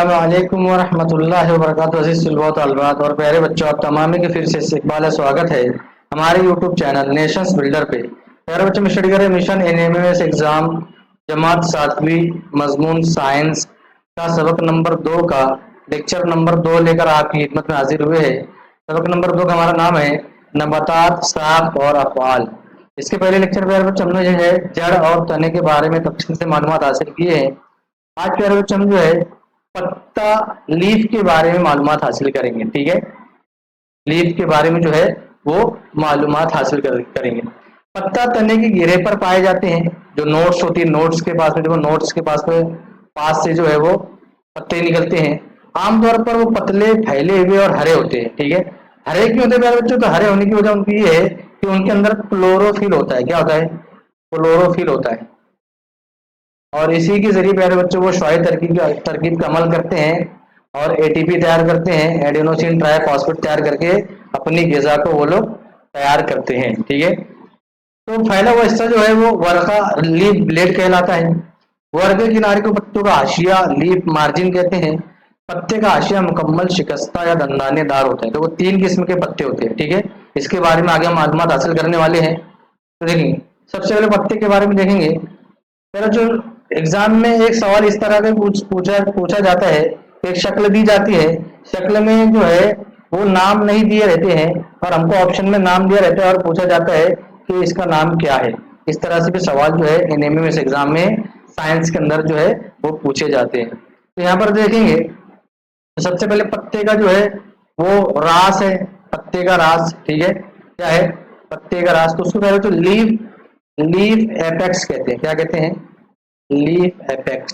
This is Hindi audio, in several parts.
अस्सलामुअलैकुम वरहमतुल्लाहि वबरकातुहू। अज़ीज़ तलबा तलबात और प्यारे बच्चों, आप तमाम की फिर से इस्तकबाल है, स्वागत है हमारे यूट्यूब चैनल नेशंस बिल्डर पे। प्यारे बच्चों, में स्टडी करें मिशन एनएमएस एग्जाम जमात सातवीं मजमून साइंस का सबक नंबर 2 का लेक्चर नंबर 2 लेकर आपकी खिदमत में हाजिर हुए हैं। सबक नंबर 2 का हमारा नाम है नबातात, साख और अफ़आल। इसके पहले लेक्चर में बच्चों हमने जो है जड़ और तने के बारे में तफसील से मालूमात हासिल किए हैं। आज प्यारे बच्चों हम जो है पत्ता लीफ के बारे में मालूमात हासिल करेंगे। ठीक है, लीफ के बारे में जो है वो मालूमात हासिल करेंगे। पत्ता तने की गिरे पर पाए जाते हैं। जो नोट्स होती है, नोट्स के पास में देखो, नोट्स के पास से जो है वो पत्ते निकलते हैं। आमतौर पर वो पतले फैले हुए और हरे होते हैं। ठीक है, हरे क्यों होते हैं प्यारे बच्चों? तो हरे होने की वजह उनकी ये है कि उनके अंदर क्लोरोफिल होता है। क्या होता है? क्लोरोफिल होता है। और इसी के जरिए प्यारे बच्चों वो श्वाई तरकीब का अमल करते हैं और एटीपी तैयार करते हैं, एडेनोसिन ट्राइफॉस्फेट तैयार करके अपनी ग़िज़ा को वो लोग तैयार करते हैं। ठीक है, तो फैला हुआ हिस्सा जो है वो वर्का लीफ ब्लेड कहलाता है। वर्ग के किनारे को पत्तों का हाशिया लीफ मार्जिन कहते हैं। पत्ते का हाशिया मुकम्मल शिकस्ता या दंदानेदार होता है। तो वो 3 किस्म के पत्ते होते हैं। ठीक है, इसके बारे में आगे हम मालूमात हासिल करने वाले हैं। तो देखेंगे, सबसे पहले पत्ते के बारे में देखेंगे। पहले जो एग्जाम में एक सवाल इस तरह का पूछा जाता है, एक शक्ल दी जाती है, शक्ल में जो है वो नाम नहीं दिए रहते हैं और हमको ऑप्शन में नाम दिया रहता है और पूछा जाता है कि इसका नाम क्या है। इस तरह से भी सवाल जो है एनएमएस एग्जाम में साइंस के अंदर जो है वो पूछे जाते हैं। तो यहाँ पर देखेंगे, तो सबसे पहले पत्ते का जो है वो रास है, पत्ते का रास। ठीक है, क्या है? पत्ते का रास। तो उसको पहले तो लीफ लीफ एपेक्स कहते हैं। क्या कहते हैं? Leaf apex.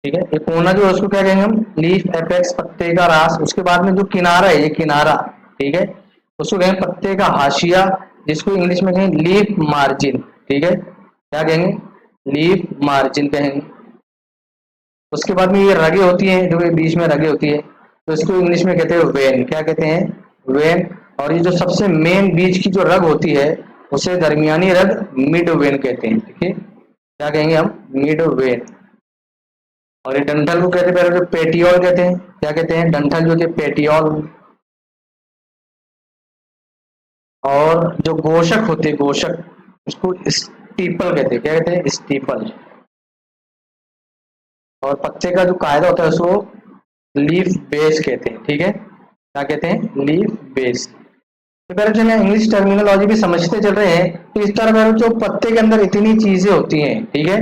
ठीक है, ये कोना जो है उसको क्या कहेंगे हम? लीफ एपेक्स, पत्ते का रास। उसके बाद में जो किनारा है, ये किनारा, ठीक है, उसको कहेंगे पत्ते का हाशिया, जिसको इंग्लिश में कहेंगे लीफ मार्जिन। ठीक है, क्या कहेंगे? लीफ मार्जिन कहेंगे। उसके बाद में ये रगे होती हैं, जो ये बीच में रगे होती है, तो इसको इंग्लिश में कहते हैं वेन। क्या कहते हैं? वेन। और ये जो सबसे मेन बीच की जो रग होती है उसे दरमियानी रग मिड वेन कहते हैं। ठीक है, क्या कहेंगे हम? Mid when. और ये डंठल को कहते हैं पहले जो पेटियोल कहते हैं। क्या कहते हैं? डंठल जो होती है पेटियोल। और जो गोशक होती है, गोशक, उसको स्टीपल कहते हैं। क्या कहते हैं? स्टीपल। और पत्ते का जो कायदा होता है उसको लीफ बेस कहते हैं। ठीक है, क्या कहते हैं? Leaf base. तो पहले जो है इंग्लिश टर्मिनोलॉजी भी समझते चल रहे हैं। तो इस तरह पहले जो पत्ते के अंदर इतनी चीजें होती हैं। ठीक है,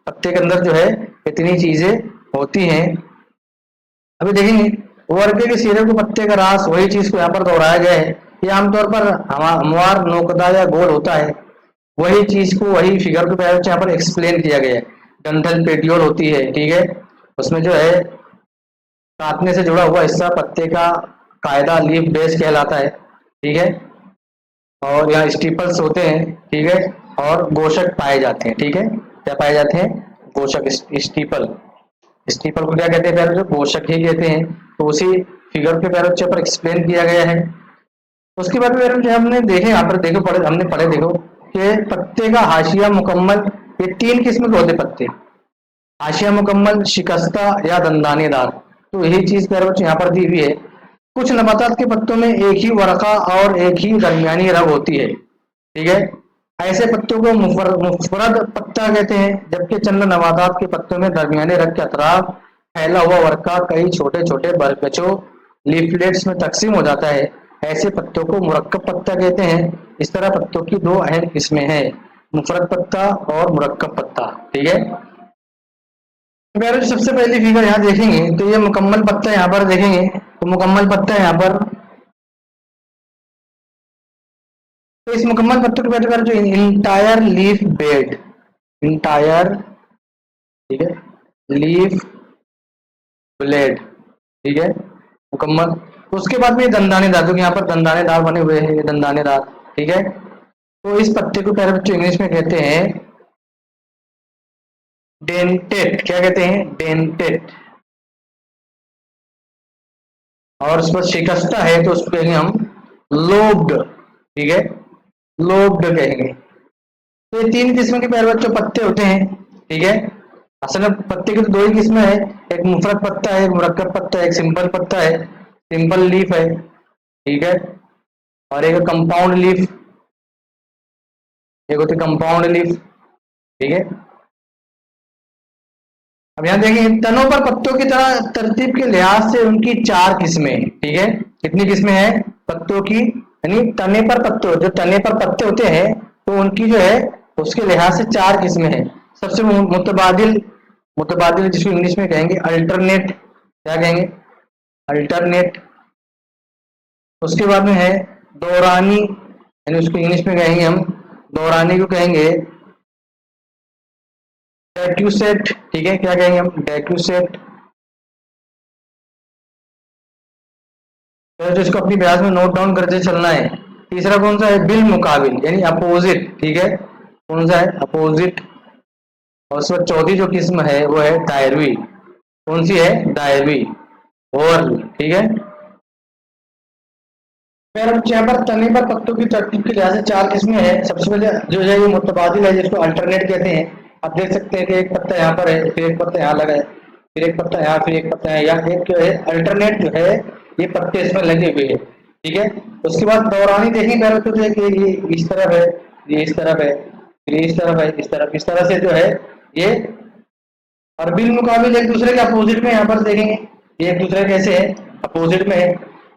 पत्ते के अंदर जो है इतनी चीजें होती हैं। अभी देखेंगे, वर्ग के सिरे को पत्ते का रास, वही चीज को यहाँ पर दोहराया गया है। ये आमतौर पर हमवार नोकदा या गोल होता है। वही चीज को, वही फिगर को पहले यहाँ पर एक्सप्लेन किया गया है। डंठल पेटियोल होती है। ठीक है, उसमें जो है काटने से जुड़ा हुआ हिस्सा पत्ते का कायदा लीफ बेस कहलाता है। ठीक है, और यहाँ स्टीपल्स होते हैं। ठीक है, और गोशक पाए जाते हैं। ठीक है, क्या पाए जाते हैं? गोशक, स्टीपल। स्टीपल को क्या कहते हैं? पैरों, जो गोशक ही कहते हैं। तो उसी फिगर के पैरों पर एक्सप्लेन किया गया है। उसके बाद में जो हमने देखे, यहाँ पर देखो, पढ़े हमने पढ़े, देखो कि पत्ते का हाशिया मुकम्मल, ये 3 किस्म के होते पत्ते। हाशिया मुकम्मल, शिकस्ता या दंदानेदार। तो यही चीज पैरों यहाँ पर दी हुई है। कुछ नबातात के पत्तों में एक ही वर्का और एक ही दरमियानी रग होती है। ठीक है, ऐसे पत्तों को मुफरद पत्ता कहते हैं, जबकि चंद नबातात के पत्तों में दरमियाने रग के अतराफ फैला हुआ वर्का कई छोटे छोटे बरगचों, लीफलेट्स में तकसीम हो जाता है। ऐसे पत्तों को मुरक्कब पत्ता कहते हैं। इस तरह पत्तों की 2 अहम किस्में हैं, मुफरद पत्ता और मुरक्कब पत्ता। ठीक है, मेरे जो सबसे पहली फिगर यहाँ देखेंगे तो ये मुकम्मल पत्ता यहाँ पर देखेंगे। तो मुकम्मल पत्ता यहाँ पर, तो इस मुकम्मल पत्ते को बैठकर जो इंटायर लीफ बेड, इंटायर, ठीक है, लीफ ब्लेड। ठीक है, मुकम्मल। तो उसके बाद में दंदानेदार, जो यहाँ पर दंदानेदार बने हुए हैं, ये दंदानेदार। ठीक है, तो इस पत्ते को प्यारे बच्चों इंग्लिश में कहते हैं डेंटेट। क्या कहते हैं? डेंटेट। और उस पर शिकस्ता है तो उसको कहेंगे हम लोब्ड। ठीक है, लोब्ड कहेंगे। तो ये 3 किस्म के प्यारे बच्चों पत्ते होते हैं। ठीक है, असल में पत्ते की तो दो ही किस्में है, एक मुफरत पत्ता है, एक मुरक्कब पत्ता है, एक सिंपल पत्ता है, सिंपल लीफ है, ठीक है, और एक कंपाउंड लीफ, एक होती है कंपाउंड लीफ, ठीक है। अब यहाँ देखेंगे तनों पर पत्तों की तरह तरतीब के लिहाज से उनकी चार किस्में, ठीक है। कितनी किस्में हैं पत्तों की, यानी तने पर पत्ते, जो तने पर पत्ते होते हैं तो उनकी जो है उसके लिहाज से चार किस्में हैं। सबसे मुतबादिल, मुतबादिल जिसको इंग्लिश में कहेंगे अल्टरनेट, क्या कहेंगे, अल्टरनेट। उसके बाद में है दौरानी, यानी उसको इंग्लिश में कहेंगे हम, दौरानी को कहेंगे डेक्यूसेट, ठीक है, क्या कहेंगे हम, डेक्यूसेट। तो जिसको अपनी बयास में नोट डाउन करते चलना है। तीसरा कौन सा है, बिल मुकाबिल, यानी अपोजिट, ठीक है, कौन सा है, अपोजिट। और उसके बाद चौथी जो किस्म है वो है दायरवी, कौन सी है, दायरवी, ओवरल, ठीक है। फिर हम यहाँ पर तने पर पत्तों की तरतीब के लिहाज से चार किस्में हैं। सबसे पहले जो है ये मुतबादिल है, जिसको अल्टरनेट कहते हैं। आप देख सकते हैं कि एक पत्ता यहाँ पर है, फिर एक पत्ता यहाँ लगा है, फिर एक पत्ता यहाँ, फिर एक पत्ता यहाँ, एक जो है अल्टरनेट जो है ये पत्ते इसमें लगे हुए हैं, ठीक है। उसके बाद दौरानी देखेंगे पहले तो जो है कि ये इस तरफ है, ये इस तरफ है, फिर इस तरफ है, इस तरफ, इस तरह से जो है ये, और बिल मुकाबिल एक दूसरे के अपोजिट में यहाँ पर देखेंगे, ये एक दूसरे कैसे है, अपोजिट में है।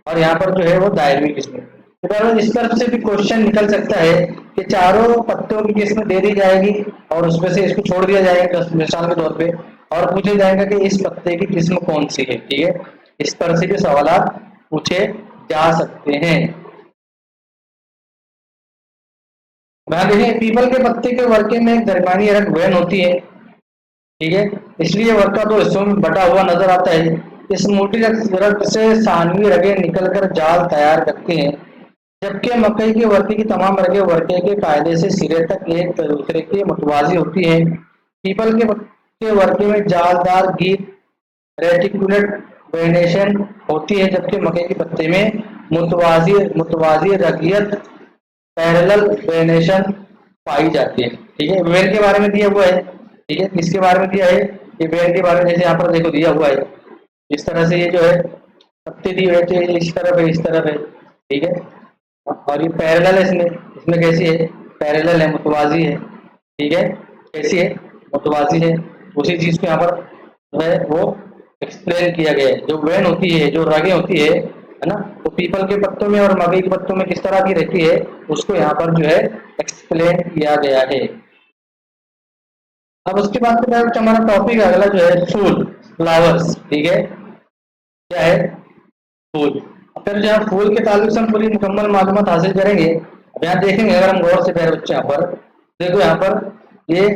और यहाँ पर जो है वो दायरवी किस्म। तो इस तरफ से भी क्वेश्चन निकल सकता है कि चारों पत्तों की किस्म दे दी जाएगी और उसमें से इसको छोड़ दिया जाएगा मिसाल के तौर पे, और पूछा जाएगा कि इस पत्ते की किस्म कौन सी है, ठीक है। इस तरह से भी सवाल पूछे जा सकते हैं। वहां देखें पीपल के पत्ते के वर्के में एक दरमियानी रग वैन होती है, ठीक है, इसलिए वर्का दो हिस्सों में बटा हुआ नजर आता है। इस मोटी रग से सानवी रगें निकलकर जाल तैयार करती हैं, जबकि मकई के वर्के की तमाम रगें वर्के के कायदे से सिरे तक एक दूसरे के मुतवाजी होती हैं। पीपल के वर्के में जालदार गीत रेटिकुलेट वेनेशन होती है, जबकि मकई के पत्ते में मुतवाजी मुतवाजी रगियत पैरेलल वेनेशन पाई जाती है, ठीक है। वेन के बारे में दिया हुआ है, ठीक है, इसके बारे में दिया है, ये वेन के बारे में जैसे यहाँ पर देखो दिया हुआ है, इस तरह से ये जो है पत्ते दिए हुए थे, इस तरफ है, इस तरफ है, ठीक है। और ये पैरेलल है, इसमें इसमें कैसी है, पैरेलल है, मुतवाजी है, ठीक है, कैसी है, मुतवाजी है। उसी चीज को यहाँ पर जो है वो एक्सप्लेन किया गया है। जो वेन होती है, जो रगें होती है ना, तो पीपल के पत्तों में और मकई के पत्तों में किस तरह की रहती है उसको यहाँ पर जो है एक्सप्लेन किया गया है। अब उसके बाद हमारा टॉपिक अगला जो है फूल, फ्लावर्स, ठीक है, क्या है, फूल। फिर जो है फूल के ताल्लुक से हम पूरी मुकम्मल मालूमात हासिल करेंगे। अब यहाँ देखेंगे अगर हम गौर से प्यारे बच्चे यहाँ पर देखो, यहाँ पर ये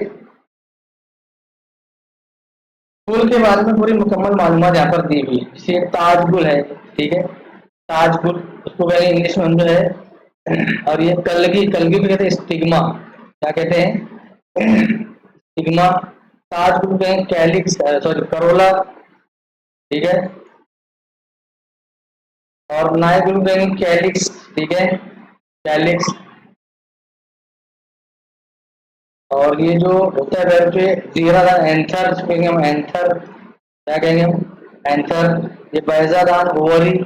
फूल के बारे में पूरी मुकम्मल मालूमात यहाँ पर दी हुई है। जैसे ताजगुल है, ठीक है, ताजगुल उसको पहले इंग्लिश में हम जो है, और ये कलगी, कलगी को कहते हैं स्टिग्मा, क्या कहते हैं, स्टिग्मा। ताजगुल को कहें कैलिक्स, सॉरी करोला, ठीक है, और नायगुल को कहेंगे कैलिक्स, ठीक है, कैलिक्स। और ये जो होता है वेब पे जीरादान एंथर, जिसको कहेंगे हम एंथर, क्या कहेंगे हम, एंथर। ये बैजादान ओवरी,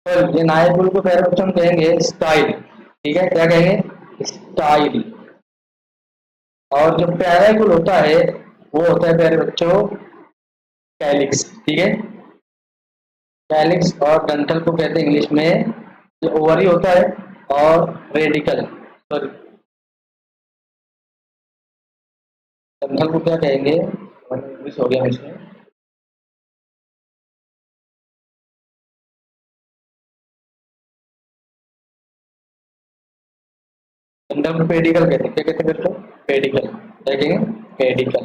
ये नायकुल को पहले हम कहेंगे स्टाइल, ठीक है, क्या कहेंगे, स्टाइल। और जो पैराकुल होता है वो होता है प्यारे बच्चों कैलिक्स, ठीक है, कैलिक्स। और डंठल को कहते हैं इंग्लिश में, जो ओवरी होता है, और रेडिकल, सॉरी डंठल को क्या कहेंगे, इंग्लिश हो गया इसमें, डंठल को पेडिकल कहते हैं, क्या कहते हैं बच्चों, पेडिकल, क्या कहेंगे, पेडिकल।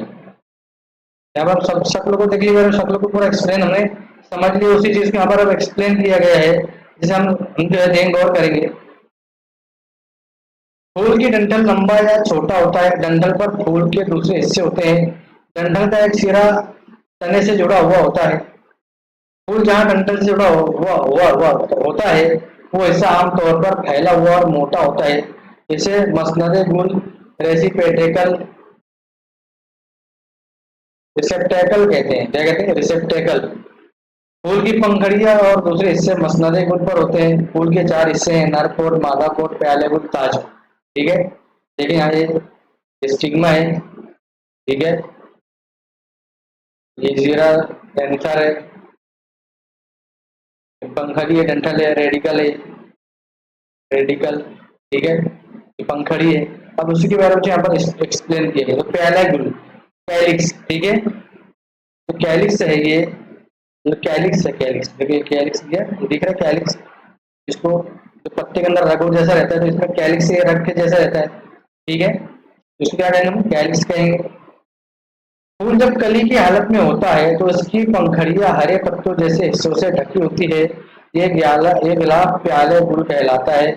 यहाँ पर सब शक्ल को देख लीजिए, शक्ल को पूरा एक्सप्लेन हमने समझ लिया, उसी चीज को यहाँ पर अब एक्सप्लेन किया गया है, जिसे हम जो है देखेंगे, गौर करेंगे। फूल की डंठल लंबा या छोटा होता है, डंठल पर फूल के दूसरे हिस्से होते हैं, डंठल का एक सिरा तने से जुड़ा हुआ होता है। फूल जहाँ डंठल से जुड़ा हुआ होता है वो हिस्सा आमतौर पर फैला हुआ और मोटा होता है। इसे मसनदे गुल, रेसिपेटेकल रिसेप्टेकल कहते हैं। क्या कहते हैं? रिसेप्टेकल। फूल की पंखुड़ियां और दूसरे हिस्से मसनदे गुल पर होते हैं। फूल के चार हिस्से हैं, नर कोट, मादा कोट, प्याले गुल, ताज। ठीक है, देखिए यहाँ ये स्टिग्मा है। ठीक है, ये जीरा कैंसर है, पंखड़ी है, डंठल है, रेडिकल है, रेडिकल। ठीक है, ये पंखड़ी है। अब उसी के बारे में यहाँ पर एक्सप्लेन किया गया। तो प्याला गुल, कैलिक्स। ठीक है, तो कैलिक्स है ये, जो कैलिक्स है, कैलिक्स देखिए, कैलिक्स दिया, ये दिख रहा है कैलिक्स। इसको जो पत्ते के अंदर रगो जैसा रहता है, तो इसमें कैलिक्स ये रग के जैसा रहता है। ठीक है, तो इसको क्या कहेंगे हम? कैलिक्स कहेंगे। फूल जब कली की हालत में होता है तो इसकी पंखड़ियां हरे पत्तों जैसे हिस्सों से ढकी होती है। ये गुलाब प्याले गुल कहलाता है।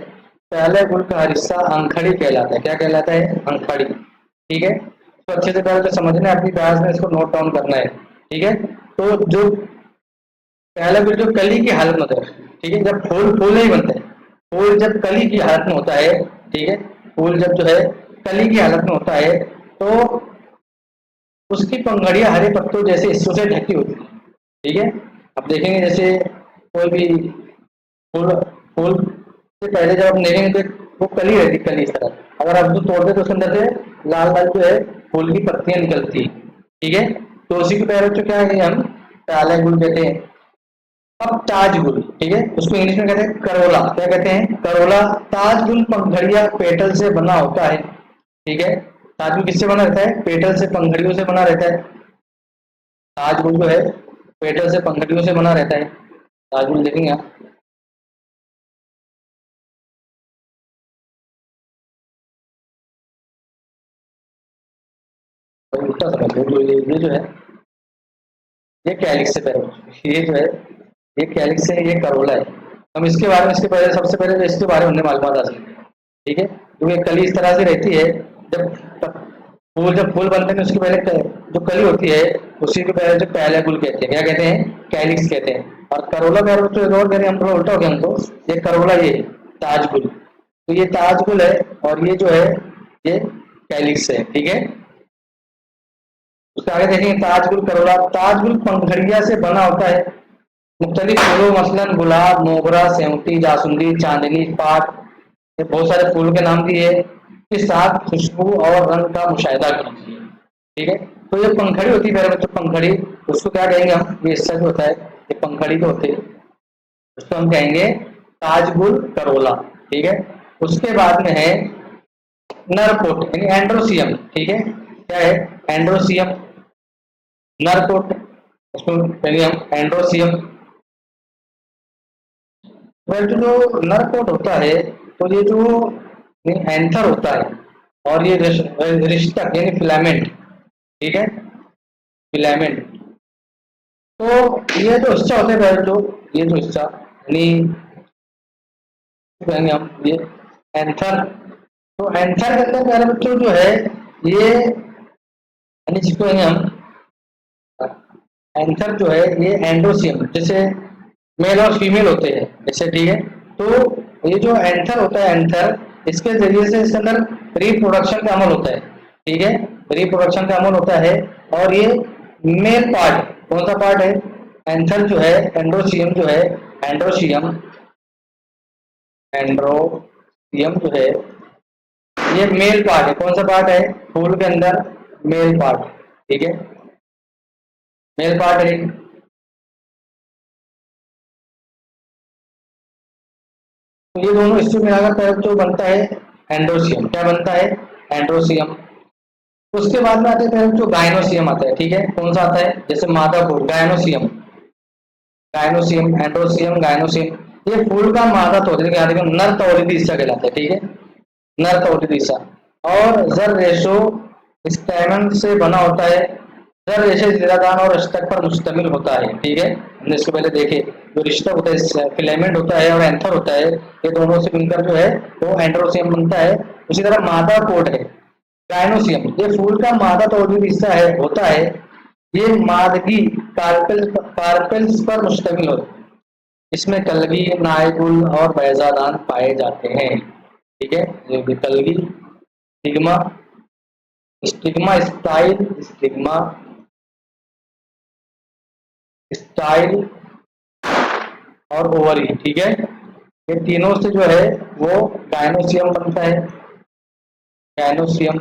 प्याले गुल का हर हिस्सा अंखड़ी कहलाता है। क्या कहलाता है? अंखड़ी। ठीक है, तो अच्छे से पहले तो समझना है, अपनी बहस में इसको नोट डाउन करना है। ठीक है, तो जो पहला बिल जो कली की हालत में होता है, ठीक है, जब फूल फूल नहीं बनता है, फूल जब कली की हालत में होता है, ठीक है, फूल जब जो है कली की हालत में होता है, तो उसकी पंखुड़ियां हरे पत्तों जैसे हिस्सों से ढकी होती है। ठीक है, अब देखेंगे जैसे कोई भी फूल, फूल से पहले जब आप देखेंगे तो वो कली रहती है, कली इस तरह। अगर आप उसको तोड़ते तो उसके अंदर से लाल लाल जो है फूल की पत्तियां निकलती है। ठीक है, तो उसी के पैरों को क्या है, हम काले गुल कहते हैं। अब ताजगुल, ठीक है, उसको इंग्लिश में कहते हैं करोला। क्या कहते हैं? करोला। ताजगुल पंखड़िया पेटल से बना होता है। ठीक है, ताजगुल किससे बना रहता है? पेटल से, पंखड़ियों से बना रहता है। ताजगुल जो है पेटल से, पंखड़ियों से बना रहता है। ताजगुल देखेंगे आप, तो उल्टा समझ लो, ये जो है ये कैलिक्स से पहले, ये जो है ये कैलिक्स है, ये करोला है। हम इसके बारे में, इसके पहले सबसे पहले तो इसके बारे में हमने मालूमात हासिल की। ठीक है, तो ये कली इस तरह से रहती है। जब फूल बनते हैं उसके पहले जो कली होती है, उसी के पहले जो पहले गुल कहते हैं। क्या कहते हैं? कैलिक्स कहते हैं। और करोला का अर्थ तो एक और करें हम, थोड़ा उल्टा हो गया हमको। ये करोला, ये ताजगुल, तो ये ताजगुल है, और ये जो है ये कैलिक्स है। ठीक है, उसके आगे देखेंगे ताजगुल, करोला। ताजगुल पंखड़िया से बना होता है। मुख्तलिफ फूलों मसलन गुलाब, मोगरा, सेवंती, जासुंदी, चांदनी, पाट, ये बहुत सारे फूलों के नाम दिए के साथ खुशबू और रंग का मुशाहिदा कीजिए। ठीक है, तो ये पंखड़ी होती है मेरे बच्चों, पंखड़ी, उसको क्या कहेंगे हम? ये हिस्सा जो होता है, ये पंखड़ी जो होते हैं, उसको हम कहेंगे ताजगुल, करोला। ठीक है, उसके बाद में है नरकोट यानी एंड्रोसियम। ठीक है, क्या है? एंड्रोसियम, नरकोट, उसको कहेंगे हम एंड्रोसियम। वह जो नर कोट होता है, तो ये जो एंथर होता है, और ये रिश्तक यानी फिलामेंट। ठीक है, फिलामेंट, तो ये जो हिस्सा होता है पहले, जो ये जो हिस्सा यानी कहेंगे हम ये एंथर। तो एंथर के अंदर प्यारे बच्चों जो है ये, यानी जिसको कहेंगे हम एंथर जो है, ये एंडोसियम, जैसे मेल और फीमेल होते हैं जैसे। ठीक है, तो ये जो एंथर होता है, एंथर, इसके जरिए से इसके अंदर रिप्रोडक्शन का अमल होता है। ठीक है, रिप्रोडक्शन का अमल होता है। और ये मेल पार्ट, कौन सा पार्ट है? एंथर जो है, एंड्रोसियम जो है, एंड्रोसियम, एंड्रोसियम जो है ये मेल पार्ट है। कौन सा पार्ट है फूल के अंदर? Male part. ठीक है, मेल पार्ट है। तो ये दोनों हिस्से मिलाकर पहले जो बनता है एंड्रोसियम। क्या बनता है? एंड्रोसियम। उसके बाद में आते हैं जो गायनोसियम आता है। ठीक है, कौन सा आता है? जैसे मादा फूल, गायनोसियम, गायनोसियम, एंड्रोसियम, गायनोसियम। ये फूल का मादा तौलिद, याद रखिए, नर तौलिद हिस्सा कहलाता है। ठीक है, नर तौलिद हिस्सा। और जर रेशो स्टैमन से बना होता है। जर रेशे जीरादान और अष्टक पर मुश्तमिल होता है। ठीक है, हमने इसको पहले देखे, जो रिश्ता होता है, फिलामेंट होता है और एंथर होता है, ये दोनों से मिलकर जो है वो एंड्रोसियम बनता है। उसी तरह मादा कोट है गायनोसियम, ये फूल का मादा तौलिद हिस्सा है, होता है। ये मादगी कार्पेल्स पर मुश्तमिल होता है। इसमें कलगी, नायकुल और बैजादान पाए जाते हैं। ठीक है, ये भी कलगी, stigma, stigma style, stigma, style और ओवरी, ठीक है। ये तीनों से जो है वो गायनोसियम बनता है, गायनोसियम,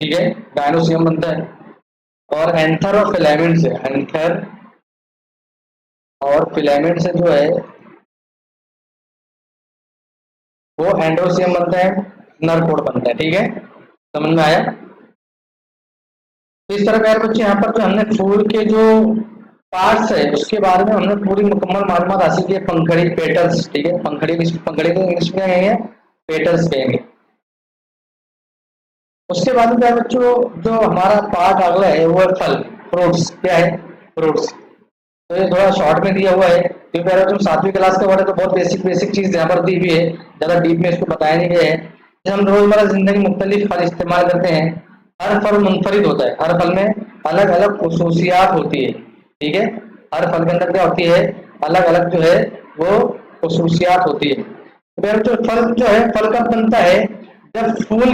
ठीक है, गायनोसियम बनता है। और एंथर और फिलामेंट से, एंथर और फिलामेंट से जो है वो एंडोसियम बनता है, नर कोड बनता है, ठीक है। समझ में आया? तो इस तरह प्यारे बच्चे यहाँ पर जो हमने फूल के जो पार्ट्स है उसके बारे में हमने पूरी मुकम्मल मालूमात हासिल की है। पंखड़ी, पेटल्स, ठीक है, पंखड़ी पंखड़ी को इंग्लिश में क्या कहेंगे? पेटल्स कहेंगे। उसके बाद में प्यारे बच्चों जो हमारा पार्ट अगला है वो है फल, फ्रूट्स। क्या है? फ्रूट्स। तो ये थोड़ा शॉर्ट में दिया हुआ है क्योंकि प्यारे बच्चों 7वीं क्लास का पढ़े तो बहुत बेसिक बेसिक चीज यहाँ पर दी हुई है, ज्यादा डीप में इसको बताया नहीं गया है। जैसे हम रोजमर्रा जिंदगी में मुख्तलिफ फल इस्तेमाल करते हैं, हर फल मुनफरिद होता है, हर फल में अलग अलग खसूसियात होती है, ठीक है। हर फल के अंदर क्या होती है? अलग अलग जो है वो खसूसियात होती है। तो प्यारे बच्चों फल जो है, फल कब बनता है? जब फूल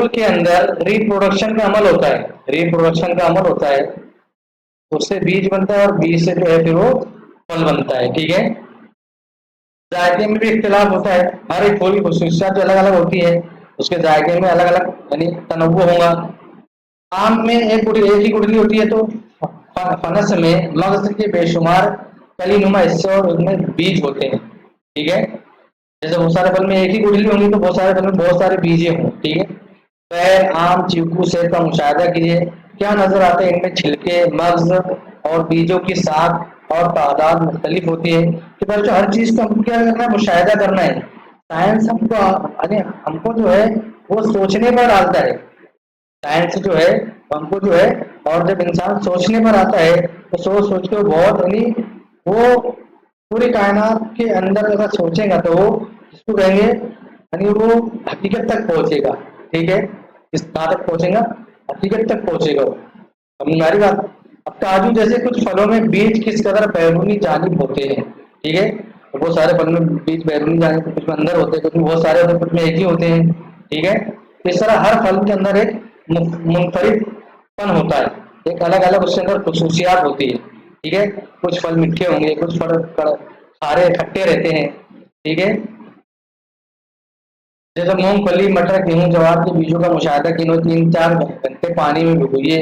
के अंदर रिप्रोडक्शन का अमल होता है, रिप्रोडक्शन का अमल होता है, उससे बीज बनता है और बीज से जो है फिर वो फल बनता है, ठीक है। जायके में भी इख्तिलाफ होता है, हर एक फूल की खुसूसियात जो अलग अलग होती है उसके जायके में अलग अलग यानी तनव्वु होगा। आम में एक ही गुठली होती है, तो फनस में मगज के बेशुमार कली नुमा हिस्से और उनमें बीज होते हैं, ठीक है। जैसे बहुत सारे फल में एक ही गुठली होंगी तो बहुत सारे फल में बहुत सारे बीजे होंगे, ठीक है। पैर, आम, चीकू, सेब का मुशाहिदा कीजिए, क्या नजर आता है? इनमें छिलके, मग्ज और बीजों की साख और तादाद मुख्तलिफ होती है। कि बच्चों हर चीज को हमको क्या करना है? मुशाहिदा करना है। साइंस हमको यानी हमको जो है वो सोचने पर डालता है, साइंस जो है हमको जो है, और जब इंसान सोचने पर आता है तो सोच सोच के वो बहुत यानी वो पूरी कायनात के अंदर अगर सोचेगा तो वो इसको कहेंगे यानी वो हकीकत तक पहुंचेगा, ठीक है। इस कहाँ तक पहुंचेगा? हकीकत तक पहुंचेगा वो। समझ में आ रही बात? अब काजू जैसे कुछ फलों में बीज किस कदर बैरूनी जानिब होते हैं, ठीक है। तो बहुत सारे फल में बीज बैरूनी जानिब, कुछ में अंदर होते हैं, कुछ में बहुत सारे होते हैं, कुछ में एक ही होते हैं, ठीक है। तो इस तरह हर फल के अंदर एक मुनफरिदपन होता है, एक अलग अलग उसके अंदर खसूसियात होती है, ठीक है। कुछ फल मीठे होंगे, कुछ फल खारे खट्टे रहते हैं, ठीक है। जैसे मूंगफली, मटर, गेहूं, ज्वार के बीजों का मुशाहिदा कीजिए, 3-4 घंटे पानी में भिगोइए,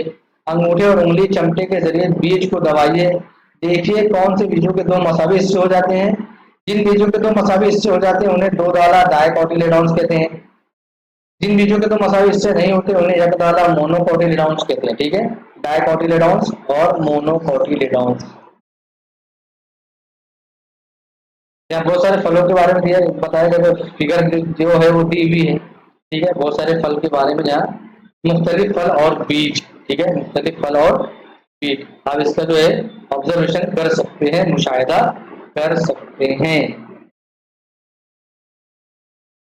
अंगूठे और उंगली चमटे के जरिए बीज को दबाइए, देखिए कौन से बीजों के दो मसावी हिस्से हो जाते हैं। जिन बीजों के दो मसावी हिस्से हो जाते हैं उन्हें दो डाला डायकोटिलेडॉन्स कहते हैं। जिन बीजों के दो मसावी हिस्से नहीं होते उन्हें एक डाला मोनोकोटिलेडॉन्स कहते हैं, ठीक है। डायकोटिलेडॉन्स और मोनोकोटिलेडॉन्स। यहाँ बहुत सारे फलों के बारे में दिया बताया गया, फिगर जो है वो दी हुई है, ठीक है। बहुत सारे फल के बारे में यहाँ मुख्तलिफ फल और बीज, ठीक है, मुख्तलिफ फल और बीज आप इसका जो है ऑब्जर्वेशन कर सकते हैं, मुशाहिदा कर सकते हैं,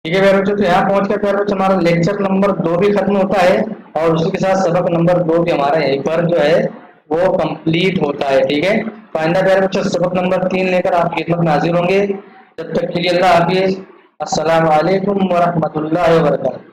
ठीक है प्यारे बच्चों। तो यहाँ पहुंच कर प्यारे बच्चों हमारा लेक्चर नंबर 2 भी खत्म होता है और उसी के साथ सबक नंबर 2 भी हमारा यहीं पर जो है वो कंप्लीट होता है, ठीक है। तो आइंदा प्यारे बच्चों सबक नंबर 3 लेकर आपकी खिदमत में हाजिर होंगे। जब तक के लिए अल्लाह हाफिज, अस्सलाम वालेकुम व रहमतुल्लाहि व बरकातहू।